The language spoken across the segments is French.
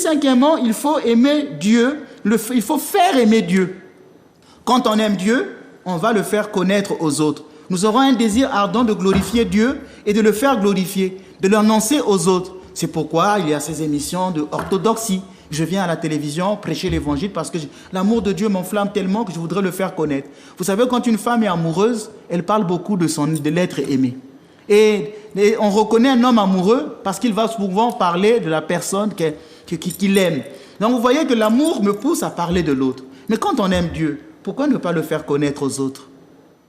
Cinquièmement, il faut aimer Dieu, il faut faire aimer Dieu. Quand on aime Dieu, on va le faire connaître aux autres. Nous aurons un désir ardent de glorifier Dieu et de le faire glorifier, de l'annoncer aux autres. C'est pourquoi il y a ces émissions de orthodoxie. Je viens à la télévision prêcher l'évangile parce que l'amour de Dieu m'enflamme tellement que je voudrais le faire connaître. Vous savez, quand une femme est amoureuse, elle parle beaucoup de l'être aimé. Et on reconnaît un homme amoureux parce qu'il va souvent parler de la personne qu'il aime. Donc vous voyez que l'amour me pousse à parler de l'autre. Mais quand on aime Dieu, pourquoi ne pas le faire connaître aux autres?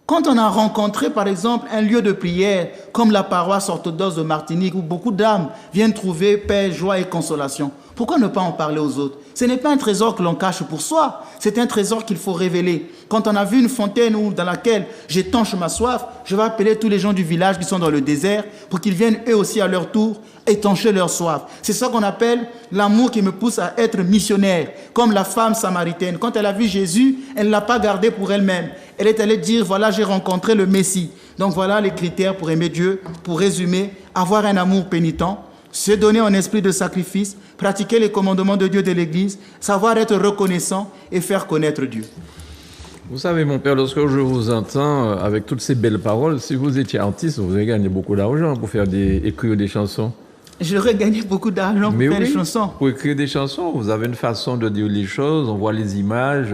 Quand on a rencontré, par exemple, un lieu de prière, comme la paroisse orthodoxe de Martinique, où beaucoup d'âmes viennent trouver paix, joie et consolation, pourquoi ne pas en parler aux autres? Ce n'est pas un trésor que l'on cache pour soi, c'est un trésor qu'il faut révéler. Quand on a vu une fontaine dans laquelle j'étanche ma soif, je vais appeler tous les gens du village qui sont dans le désert pour qu'ils viennent eux aussi à leur tour étancher leur soif. C'est ça qu'on appelle l'amour qui me pousse à être missionnaire, comme la femme samaritaine. Quand elle a vu Jésus, elle ne l'a pas gardé pour elle-même. Elle est allée dire, voilà, j'ai rencontré le Messie. Donc voilà les critères pour aimer Dieu. Pour résumer, avoir un amour pénitent, se donner un esprit de sacrifice, pratiquer les commandements de Dieu de l'Église, savoir être reconnaissant et faire connaître Dieu. Vous savez, mon père, lorsque je vous entends avec toutes ces belles paroles, si vous étiez artiste, vous avez gagné beaucoup d'argent pour écrire des chansons. J'aurais gagné beaucoup d'argent pour faire des chansons. Pour écrire des chansons, vous avez une façon de dire les choses, on voit les images.